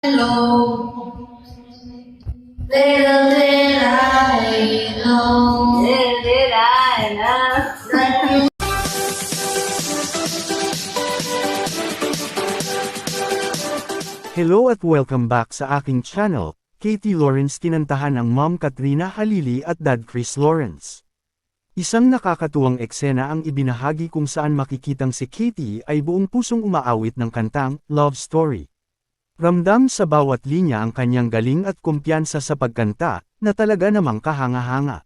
Hello, little did I know. Little did I know. Hello at welcome back sa aking channel. Katie Lawrence kinantahan ang Mom Katrina Halili at Dad Chris Lawrence. Isang nakakatuwang eksena ang ibinahagi kung saan makikitang si Katie ay buong pusong umaawit ng kantang Love Story. Ramdam sa bawat linya ang kanyang galing at kumpiyansa sa pagkanta, na talaga namang kahanga-hanga.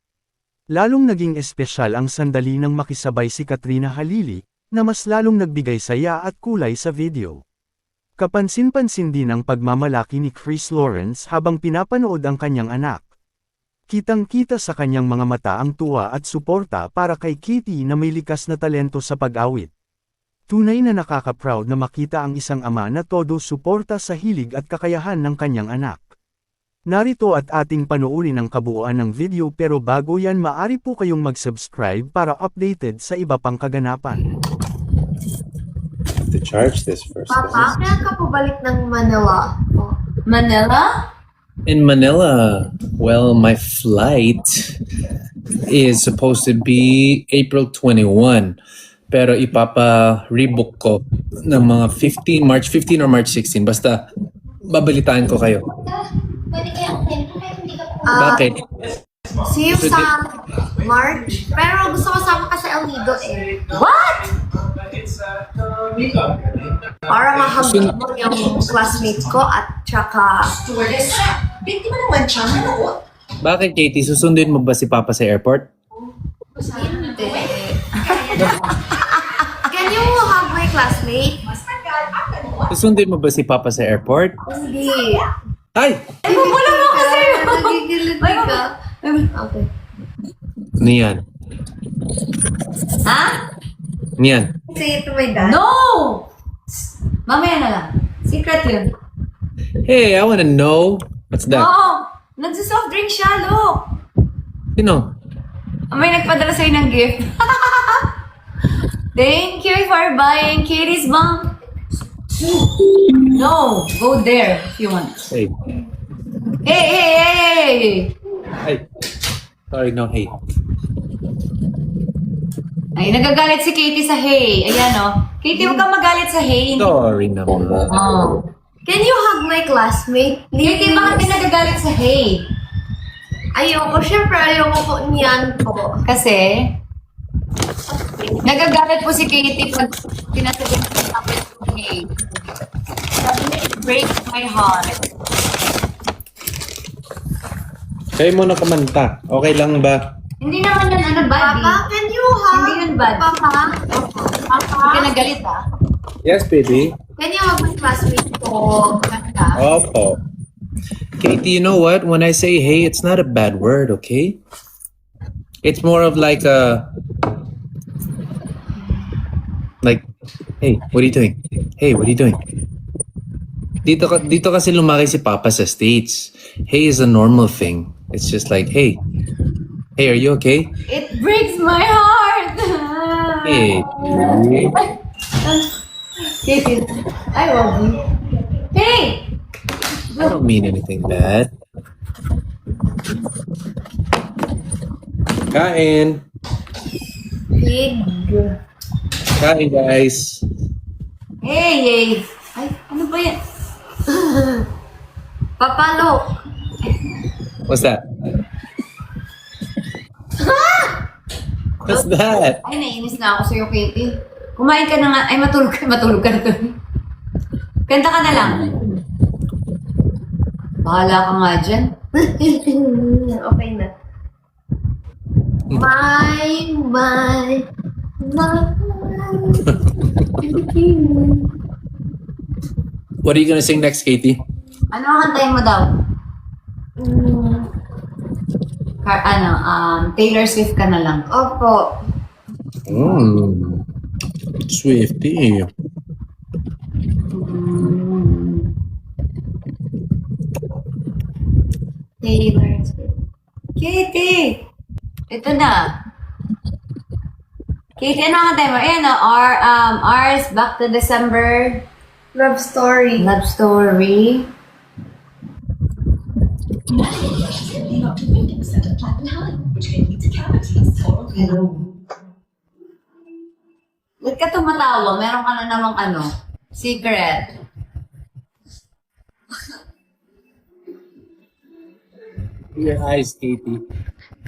Lalong naging espesyal ang sandali nang makisabay si Katrina Halili, na mas lalong nagbigay saya at kulay sa video. Kapansin-pansin din ang pagmamalaki ni Chris Lawrence habang pinapanood ang kanyang anak. Kitang-kita sa kanyang mga mata ang tuwa at suporta para kay Katie na may likas na talento sa pag-awit. Tunay na nakaka-proud na makita ang isang ama na todo suporta sa hilig at kakayahan ng kanyang anak. Narito at ating panoorin ang kabuuan ng video, pero bago yan maaari po kayong mag-subscribe para updated sa iba pang kaganapan. To charge this first. Papa, kailan ka po balik ng Manila? Manila? In Manila, well, my flight is supposed to be April 21. Pero ipapa-rebook ko ng mga March 15 or March 16. Basta, babalitaan ko kayo. Bakit? See you sa March. Pero gusto ko sama ka sa El Nido eh. What? Para mahag mo yung classmates ko at tsaka... Binti mo naman siya. Bakit, Katie? Susunduin mo ba si Papa sa airport? Hindi. Can you hug my classmate? Susunduin mo ba si Papa sa airport? Hindi. Ay! Ay, wala mo kasi. Nagigilid ka. Okay. Niyan. Ha? Niyan. Say it to my dad. No! Mamaya na lang. Secret yun. Hey, I wanna know. What's that? Oo! Nagsisoft drink siya, look! Sino? May nagpadala sa'yo ng gift. Thank you for buying Katie's mom. No, go there if you want. Hey. Hey, hey, hey! Ay. Sorry, no, hey. Ay, nagagalit si Katie sa hey. Ayan, oh. Katie, huwag kang magalit sa hey. Sorry naman. Oh. Can you hug my classmate? Katie, bakit ka nagagalit sa hey? Ayoko. Siyempre, ayoko po niyan po. Kasi, nagagalit po si Katie pag sinasabi ko sa akin ng hey. Sabi niya, it breaks my heart. Kayo muna kumanta. Okay lang ba? Hindi naman yan ano, buddy. Papa, can you hug? Hindi yun bad. Papa? Hindi ka nagalit, ha? Yes, baby. Can you hug my classmate po? Opo. Katie, you know what? When I say hey, it's not a bad word, okay? It's more of like hey, what are you doing? Hey, what are you doing? Dito kasi lumaki si Papa sa States. Hey is a normal thing. It's just like, hey. Hey, are you okay? It breaks my heart! Hey. Katie, I love you. Hey! I don't mean anything bad. Kain. Pig. Kain, guys. Hey, hey! Ay, ano ba yan? Papa, look. What's that? What's that? Ay, nainis na ako sa'yo, Katie. Kumain ka na nga. Ay, matulog ka na to. Kanta ka na lang. Bahala ka nga dyan. Okay na. My. What are you gonna sing next, Katie? Ano ang kantayin mo daw? Taylor Swift ka na lang. Opo. Swifty. Taylor Swift. Katie! Ito na. Katie, ano ang kantayin mo? Ayan o, Ours, Back to December. Love story. Love Story. Ba't ka tumatawa? Meron ka na namang ano? Secret. Your eyes, Katie.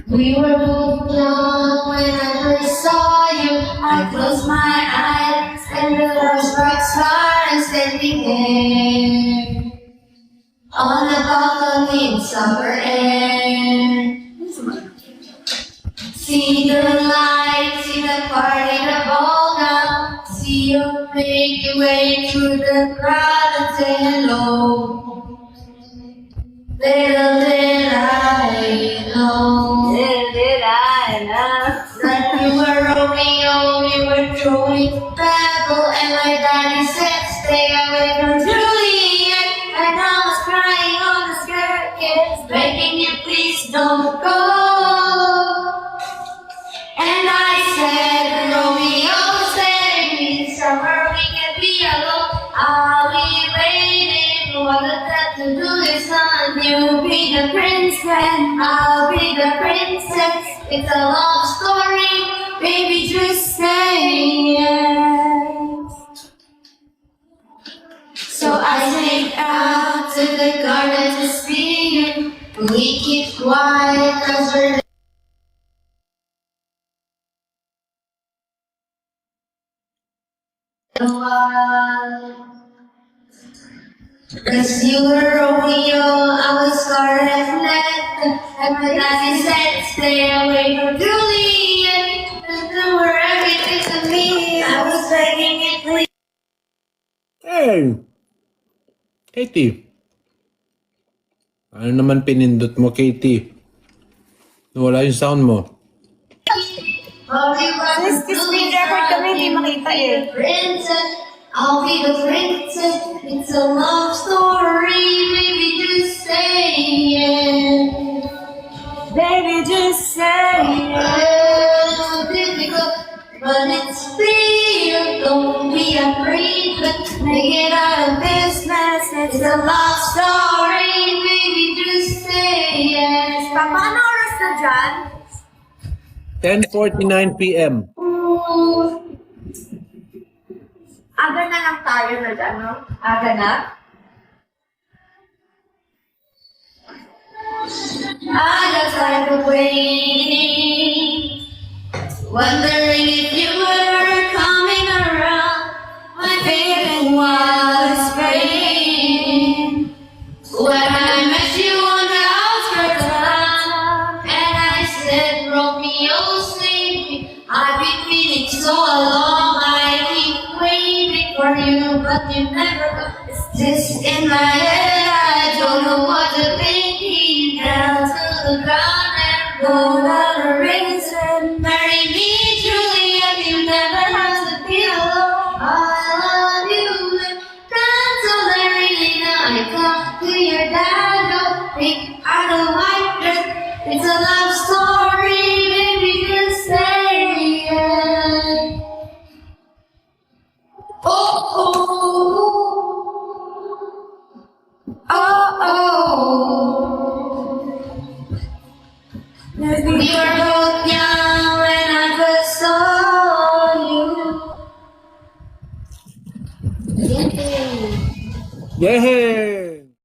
We were both young when I first saw you. I closed my eyes and the first bright stars standing there on the balcony in summer air. See the lights, see the party, the ball now. See you make your way through the crowd and say hello. Little did I know, little did I know that you were Romeo, you were throwing babble, and my daddy said stay away from Juliet, and I was crying on the staircase, begging you please don't go. And I said, Romeo, stay me summer, we can be alone. I'll be waiting, what a time to do this on. You be the prince and I'll be the princess. It's a love story, baby, just say yes. So I sneak out to the garden to see you. We keep quiet cause we're cause you were Romeo, I was Scarlet, and my daddy said stay away from Juliet, and you were everything to me, I was begging you please. Hey! Katie. Ano naman pinindot mo, Katie? Wala yung sound mo. This screen record kami, hindi makita eh. Princess, I'll be the princess. It's a love story, baby, just say yes. Baby, just say yes. It's difficult, but it's real. Don't be afraid, but make it out of business. It's a love story, baby, just say yes. Paano oras na dyan? 10:49 p.m. Aga na lang tayo na ano? Aga na? I got tired of waiting, wondering if you were coming around. My feeling was fading when I met you on the outskirts of town, and I said, Romeo, save me. I've been feeling so alone. I keep waiting for you, but you never come. It's just in my head. I don't know what to think. Down to the ground and blow out the rings and marry me, Juliet. You never have to be alone. I love you. Down to the ring. I talk to your dad. Don't think I don't like this. It's a love story, baby. Just say yes. Oh oh. Oh oh. We were both young when I first saw you. Yay!